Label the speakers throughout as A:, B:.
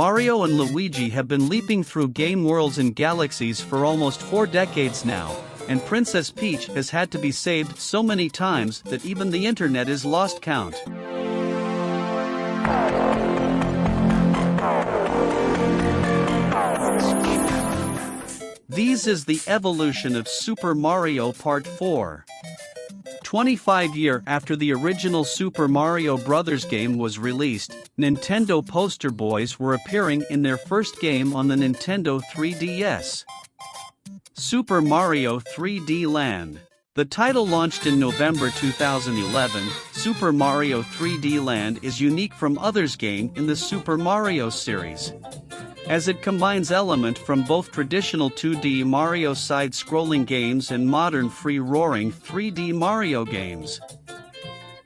A: Mario and Luigi have been leaping through game worlds and galaxies for almost 4 decades now, and Princess Peach has had to be saved so many times that even the internet is lost count. This is the evolution of Super Mario Part 4. 25 years after the original Super Mario Bros. Game was released, Nintendo poster boys were appearing in their first game on the Nintendo 3DS. Super Mario 3D Land. The title launched in November 2011, Super Mario 3D Land is unique from others games in the Super Mario series, as it combines elements from both traditional 2D Mario side-scrolling games and modern free-roaring 3D Mario games.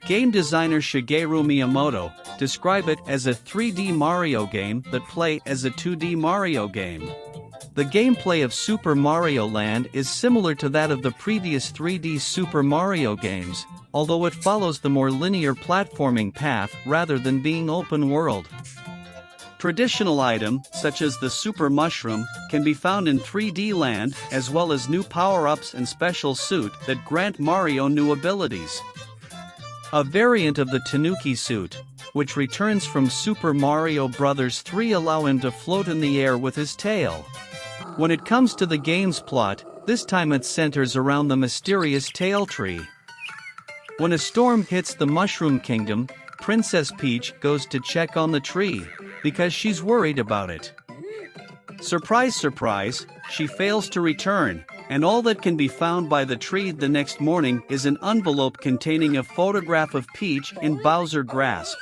A: Game designer Shigeru Miyamoto described it as a 3D Mario game that plays as a 2D Mario game. The gameplay of Super Mario Land is similar to that of the previous 3D Super Mario games, although it follows the more linear platforming path rather than being open world. Traditional items, such as the Super Mushroom, can be found in 3D Land, as well as new power-ups and special suit that grant Mario new abilities. A variant of the Tanuki suit, which returns from Super Mario Bros. 3, allow him to float in the air with his tail. When it comes to the game's plot, this time it centers around the mysterious Tail Tree. When a storm hits the Mushroom Kingdom, Princess Peach goes to check on the tree, because she's worried about it. Surprise, surprise, she fails to return, and all that can be found by the tree the next morning is an envelope containing a photograph of Peach in Bowser grasp.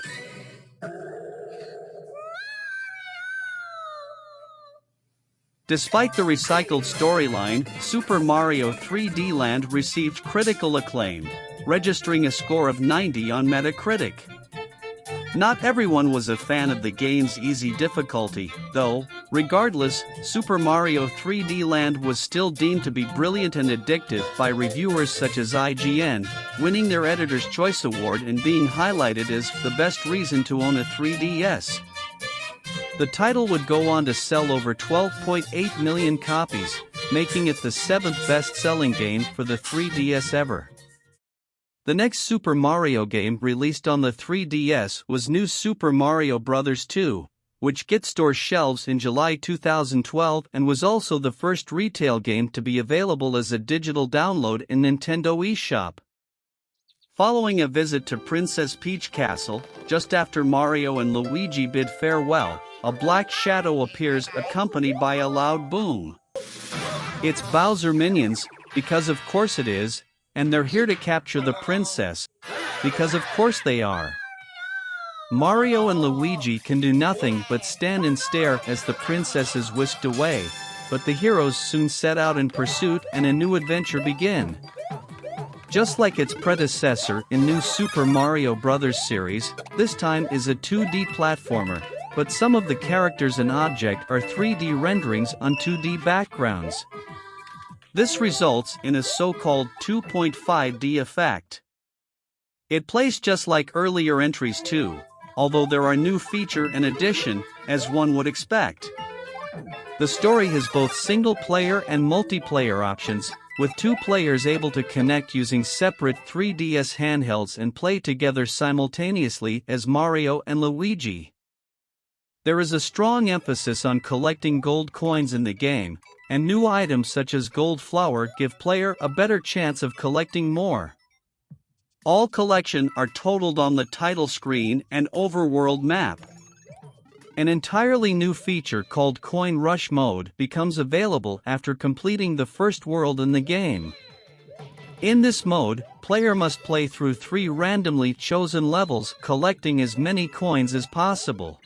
A: Despite the recycled storyline, Super Mario 3D Land received critical acclaim, registering a score of 90 on Metacritic. Not everyone was a fan of the game's easy difficulty, though. Regardless, Super Mario 3D Land was still deemed to be brilliant and addictive by reviewers such as IGN, winning their Editor's Choice Award and being highlighted as the best reason to own a 3DS. The title would go on to sell over 12.8 million copies, making it the 7th best-selling game for the 3DS ever. The next Super Mario game released on the 3DS was New Super Mario Bros. 2, which hit store shelves in July 2012 and was also the first retail game to be available as a digital download in Nintendo eShop. Following a visit to Princess Peach Castle, just after Mario and Luigi bid farewell, a black shadow appears accompanied by a loud boom. It's Bowser minions, because of course it is, and they're here to capture the princess, because of course they are. Mario and Luigi can do nothing but stand and stare as the princess is whisked away, but the heroes soon set out in pursuit and a new adventure begin. Just like its predecessor in New Super Mario Bros. Series, this time is a 2D platformer, but some of the characters and objects are 3D renderings on 2D backgrounds. This results in a so-called 2.5D effect. It plays just like earlier entries too, although there are new features and additions, as one would expect. The story has both single-player and multiplayer options, with 2 players able to connect using separate 3DS handhelds and play together simultaneously as Mario and Luigi. There is a strong emphasis on collecting gold coins in the game, and new items such as gold flower give player a better chance of collecting more. All collections are totaled on the title screen and overworld map. An entirely new feature called Coin Rush Mode becomes available after completing the first world in the game. In this mode, player must play through 3 randomly chosen levels, collecting as many coins as possible.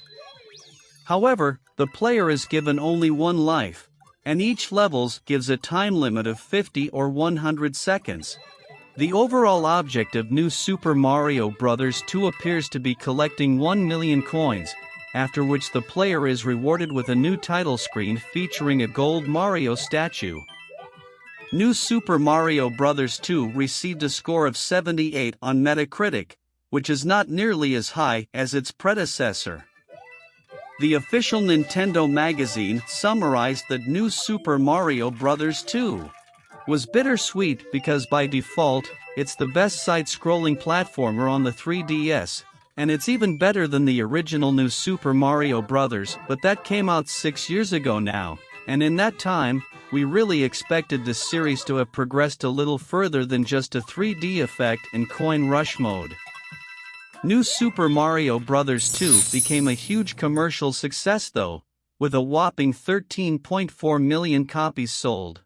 A: However, the player is given only 1 life, and each levels gives a time limit of 50 or 100 seconds. The overall object of New Super Mario Bros. 2 appears to be collecting 1 million coins, after which the player is rewarded with a new title screen featuring a gold Mario statue. New Super Mario Bros. 2 received a score of 78 on Metacritic, which is not nearly as high as its predecessor. The official Nintendo magazine summarized that New Super Mario Bros. 2 was bittersweet because by default, it's the best side-scrolling platformer on the 3DS, and it's even better than the original New Super Mario Bros., but that came out 6 years ago now, and in that time, we really expected this series to have progressed a little further than just a 3D effect in coin rush mode. New Super Mario Bros. 2 became a huge commercial success though, with a whopping 13.4 million copies sold.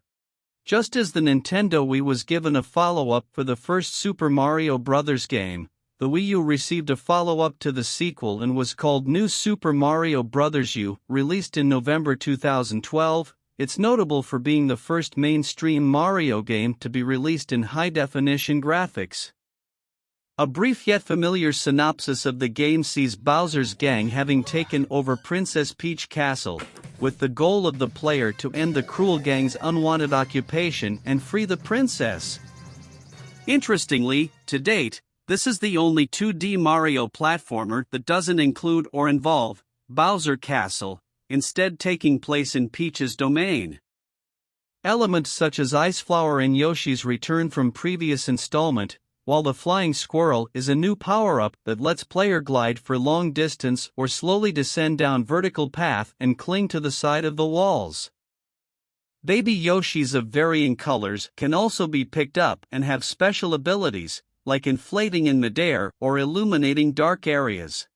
A: Just as the Nintendo Wii was given a follow-up for the first Super Mario Bros. Game, the Wii U received a follow-up to the sequel and was called New Super Mario Bros. U, released in November 2012. It's notable for being the first mainstream Mario game to be released in high-definition graphics. A brief yet familiar synopsis of the game sees Bowser's gang having taken over Princess Peach Castle, with the goal of the player to end the cruel gang's unwanted occupation and free the princess. Interestingly, to date, this is the only 2D Mario platformer that doesn't include or involve Bowser Castle, instead taking place in Peach's domain. Elements such as Ice Flower and Yoshi's return from previous installment, while the Flying Squirrel is a new power-up that lets player glide for long distance or slowly descend down vertical path and cling to the side of the walls. Baby Yoshis of varying colors can also be picked up and have special abilities, like inflating in midair or illuminating dark areas.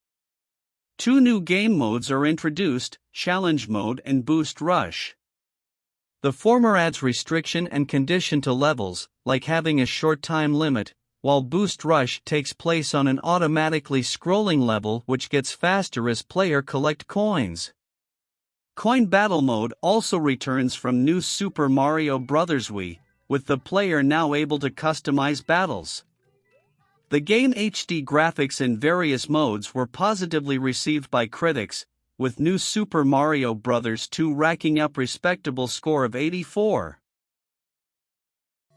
A: 2 new game modes are introduced, Challenge Mode and Boost Rush. The former adds restriction and condition to levels, like having a short time limit, while Boost Rush takes place on an automatically scrolling level which gets faster as player collect coins. Coin Battle Mode also returns from New Super Mario Bros. Wii, with the player now able to customize battles. The game HD graphics in various modes were positively received by critics, with New Super Mario Bros. 2 racking up respectable score of 84.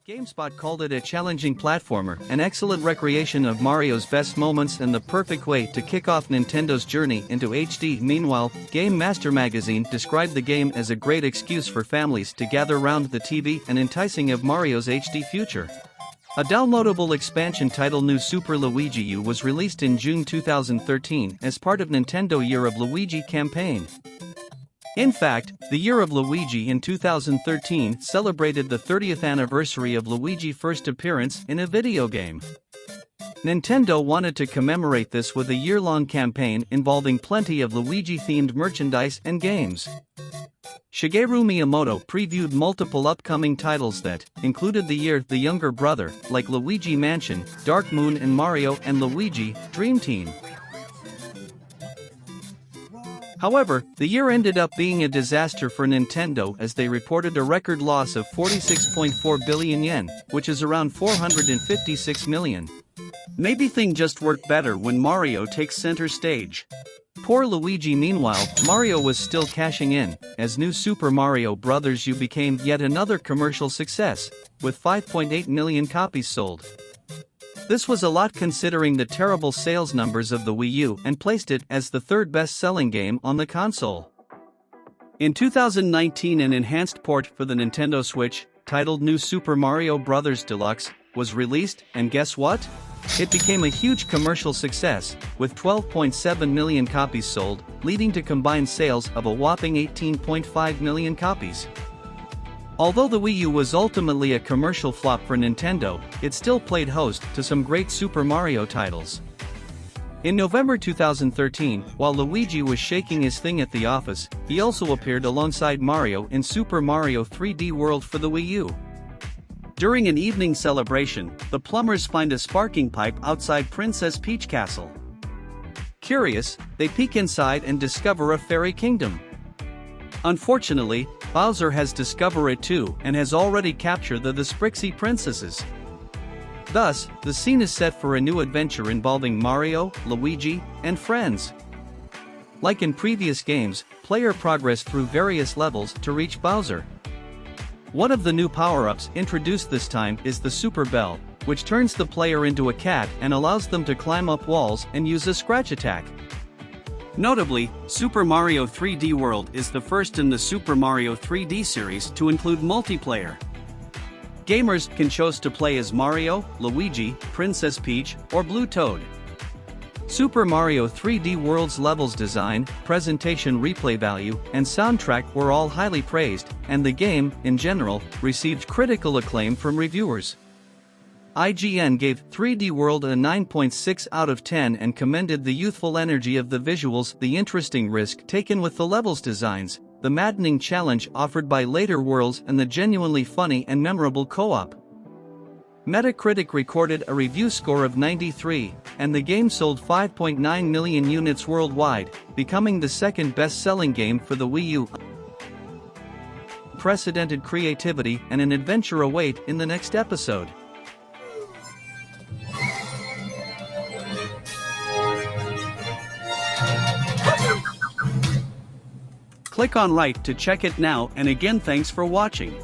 A: GameSpot called it a challenging platformer, an excellent recreation of Mario's best moments and the perfect way to kick off Nintendo's journey into HD. Meanwhile, Game Master magazine described the game as a great excuse for families to gather around the TV and enticing of Mario's HD future. A downloadable expansion titled New Super Luigi U was released in June 2013 as part of Nintendo Year of Luigi campaign. In fact, the Year of Luigi in 2013 celebrated the 30th anniversary of Luigi's first appearance in a video game. Nintendo wanted to commemorate this with a year-long campaign involving plenty of Luigi-themed merchandise and games. Shigeru Miyamoto previewed multiple upcoming titles that included the younger brother, like Luigi Mansion, Dark Moon and Mario and Luigi, Dream Team. However, the year ended up being a disaster for Nintendo as they reported a record loss of 46.4 billion yen, which is around 456 million. Maybe things just work better when Mario takes center stage. Poor Luigi. Meanwhile, Mario was still cashing in, as New Super Mario Bros. U became yet another commercial success, with 5.8 million copies sold. This was a lot considering the terrible sales numbers of the Wii U and placed it as the third best-selling game on the console. In 2019, an enhanced port for the Nintendo Switch, titled New Super Mario Bros. Deluxe, was released, and guess what? It became a huge commercial success, with 12.7 million copies sold, leading to combined sales of a whopping 18.5 million copies. Although the Wii U was ultimately a commercial flop for Nintendo, it still played host to some great Super Mario titles. In November 2013, while Luigi was shaking his thing at the office, he also appeared alongside Mario in Super Mario 3D World for the Wii U. During an evening celebration, the plumbers find a sparking pipe outside Princess Peach Castle. Curious, they peek inside and discover a fairy kingdom. Unfortunately, Bowser has discovered it too and has already captured the Sprixie princesses. Thus, the scene is set for a new adventure involving Mario, Luigi, and friends. Like in previous games, player progress through various levels to reach Bowser. One of the new power-ups introduced this time is the Super Bell, which turns the player into a cat and allows them to climb up walls and use a scratch attack. Notably, Super Mario 3D World is the first in the Super Mario 3D series to include multiplayer. Gamers can choose to play as Mario, Luigi, Princess Peach, or Blue Toad. Super Mario 3D World's levels design, presentation, replay value, and soundtrack were all highly praised, and the game, in general, received critical acclaim from reviewers. IGN gave 3D World a 9.6 out of 10 and commended the youthful energy of the visuals, the interesting risk taken with the levels designs, the maddening challenge offered by later worlds, and the genuinely funny and memorable co-op. Metacritic recorded a review score of 93, and the game sold 5.9 million units worldwide, becoming the second best-selling game for the Wii U. Unprecedented creativity and an adventure await in the next episode. Click on right to check it now, and again thanks for watching.